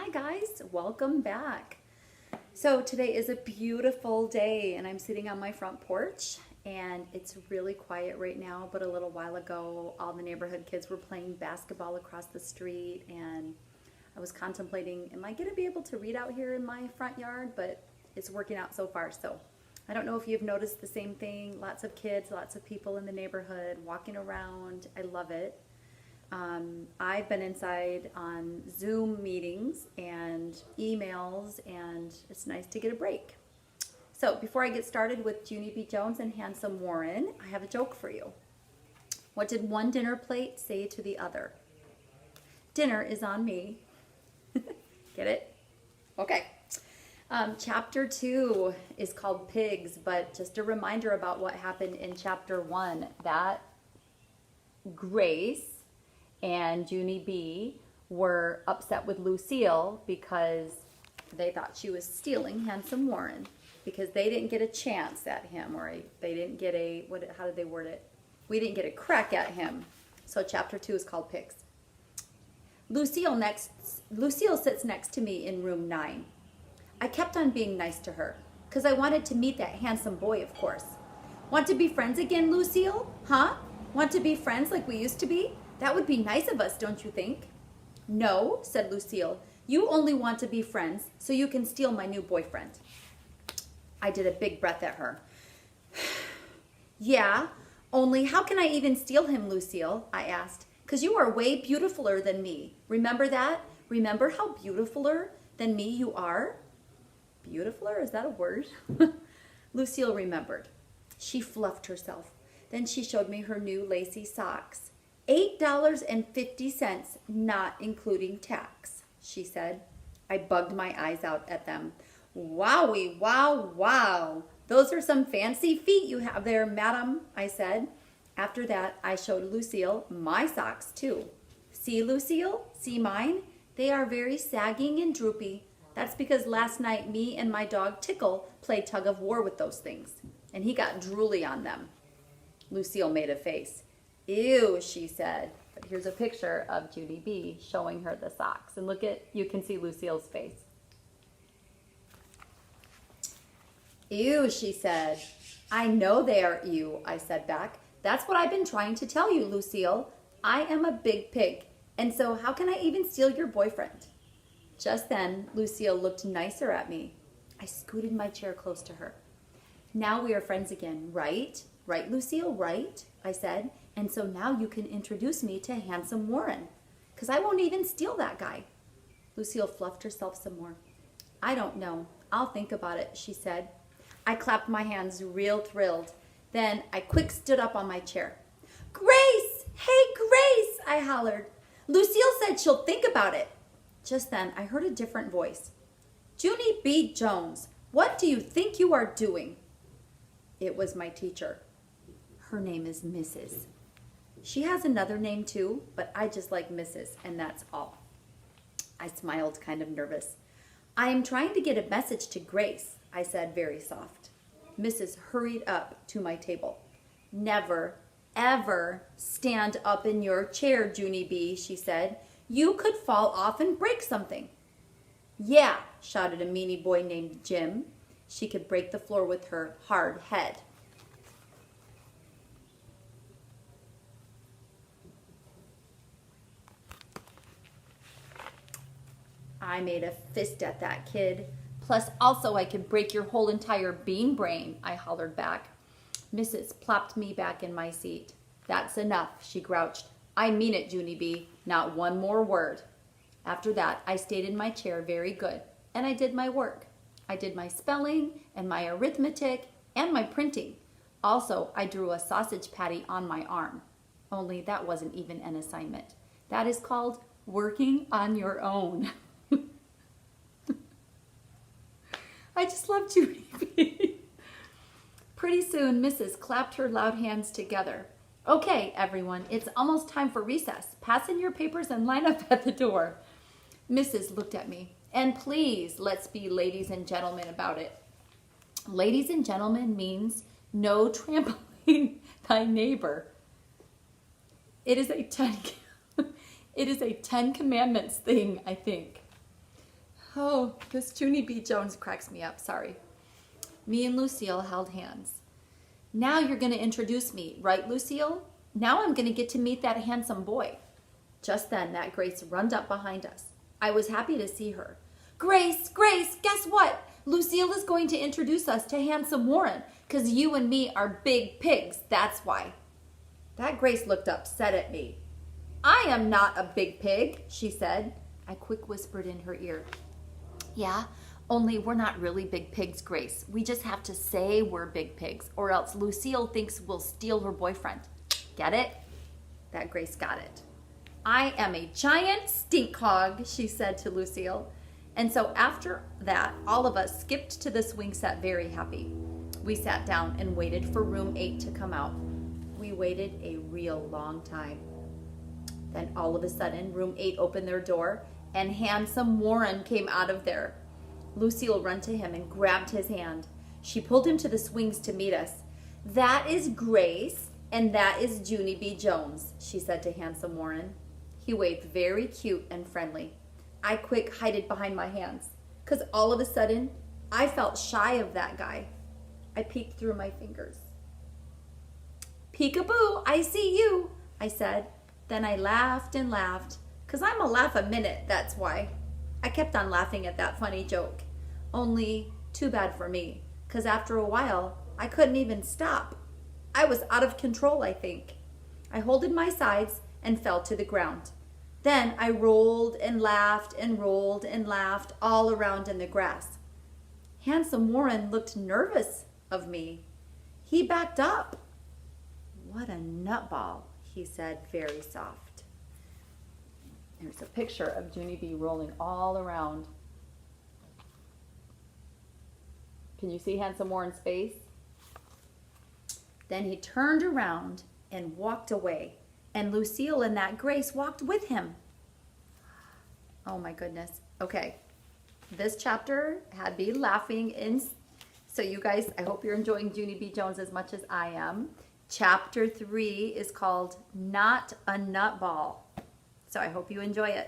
Hi guys, welcome back. So today is a beautiful day and I'm sitting on my front porch and it's really quiet right now, but a little while ago all the neighborhood kids were playing basketball across the street and I was contemplating, am I going to be able to read out here in my front yard? But it's working out so far. So I don't know if you've noticed the same thing. Lots of kids, lots of people in the neighborhood walking around. I love it. I've been inside on Zoom meetings and emails, and it's nice to get a break. So before I get started with Junie B. Jones and Handsome Warren, I have a joke for you. What did one dinner plate say to the other? Dinner is on me. Get it? Okay. Chapter 2 is called Pigs, but just a reminder about what happened in chapter 1, that Grace and Junie B were upset with Lucille because they thought she was stealing Handsome Warren because they didn't get a chance at him, or they didn't get a, how did they word it? We didn't get a crack at him. So chapter 2 is called Pigs. Lucille sits next to me in room 9. I kept on being nice to her because I wanted to meet that handsome boy, of course. Want to be friends again, Lucille? Huh? Want to be friends like we used to be? That would be nice of us, don't you think? No, said Lucille. You only want to be friends so you can steal my new boyfriend. I did a big breath at her. Yeah, only how can I even steal him, Lucille? I asked. 'Cause you are way beautifuler than me. Remember that? Remember how beautifuler than me you are? Beautifuler? Is that a word? Lucille remembered. She fluffed herself. Then she showed me her new lacy socks. $8.50, not including tax, she said. I bugged my eyes out at them. Wowie, wow, wow. Those are some fancy feet you have there, madam, I said. After that, I showed Lucille my socks, too. See, Lucille? See mine? They are very sagging and droopy. That's because last night me and my dog Tickle played tug of war with those things, and he got drooly on them. Lucille made a face. Ew, she said. But here's a picture of Junie B showing her the socks. And look at, you can see Lucille's face. Ew, she said. I know they are ew, I said back. That's what I've been trying to tell you, Lucille. I am a big pig, and so how can I even steal your boyfriend? Just then, Lucille looked nicer at me. I scooted my chair close to her. Now we are friends again, right? Right, Lucille, right? I said. And so now you can introduce me to Handsome Warren, because I won't even steal that guy. Lucille fluffed herself some more. I don't know. I'll think about it, she said. I clapped my hands real thrilled. Then I quick stood up on my chair. Grace! Hey, Grace! I hollered. Lucille said she'll think about it. Just then, I heard a different voice. Junie B. Jones, what do you think you are doing? It was my teacher. Her name is Mrs. She has another name too, but I just like Mrs., and that's all. I smiled, kind of nervous. I am trying to get a message to Grace, I said very soft. Mrs. hurried up to my table. Never, ever stand up in your chair, Junie B., she said. You could fall off and break something. Yeah, shouted a meanie boy named Jim. She could break the floor with her hard head. I made a fist at that kid. Plus, also, I could break your whole entire bean brain, I hollered back. Mrs. plopped me back in my seat. That's enough, she grouched. I mean it, Junie B. Not one more word. After that, I stayed in my chair very good, and I did my work. I did my spelling and my arithmetic and my printing. Also, I drew a sausage patty on my arm. Only that wasn't even an assignment. That is called working on your own. I just love Junie B. Pretty soon, Mrs. clapped her loud hands together. Okay, everyone, it's almost time for recess. Pass in your papers and line up at the door. Mrs. looked at me. And please, let's be ladies and gentlemen about it. Ladies and gentlemen means no trampling thy neighbor. It is a 10 Commandments thing, I think. Oh, this Junie B. Jones cracks me up, sorry. Me and Lucille held hands. Now you're going to introduce me, right, Lucille? Now I'm going to get to meet that handsome boy. Just then, that Grace runned up behind us. I was happy to see her. Grace, guess what? Lucille is going to introduce us to handsome Warren, because you and me are big pigs, that's why. That Grace looked upset at me. I am not a big pig, she said. I quick whispered in her ear. Yeah, only we're not really big pigs, Grace. We just have to say we're big pigs, or else Lucille thinks we'll steal her boyfriend. Get it? That Grace got it. I am a giant stink hog, she said to Lucille. And so after that, all of us skipped to the swing set very happy. We sat down and waited for room 8 to come out. We waited a real long time. Then all of a sudden, room 8 opened their door and handsome Warren came out of there. Lucille ran to him and grabbed his hand. She pulled him to the swings to meet us. That is Grace and that is Junie B. Jones, she said to handsome Warren. He waved very cute and friendly. I quick hid behind my hands because all of a sudden I felt shy of that guy. I peeked through my fingers. Peekaboo, I see you, I said. Then I laughed and laughed because I'm a laugh a minute, that's why. I kept on laughing at that funny joke. Only too bad for me because after a while I couldn't even stop. I was out of control, I think. I holded my sides and fell to the ground. Then I rolled and laughed and rolled and laughed all around in the grass. Handsome Warren looked nervous of me. He backed up. What a nutball, he said very soft. There's a picture of Junie B rolling all around. Can you see handsome Warren's face? Then he turned around and walked away. And Lucille and that Grace walked with him. Oh my goodness. Okay. This chapter had me laughing in. So you guys, I hope you're enjoying Junie B. Jones as much as I am. Chapter 3 is called Not a Nutball. So I hope you enjoy it.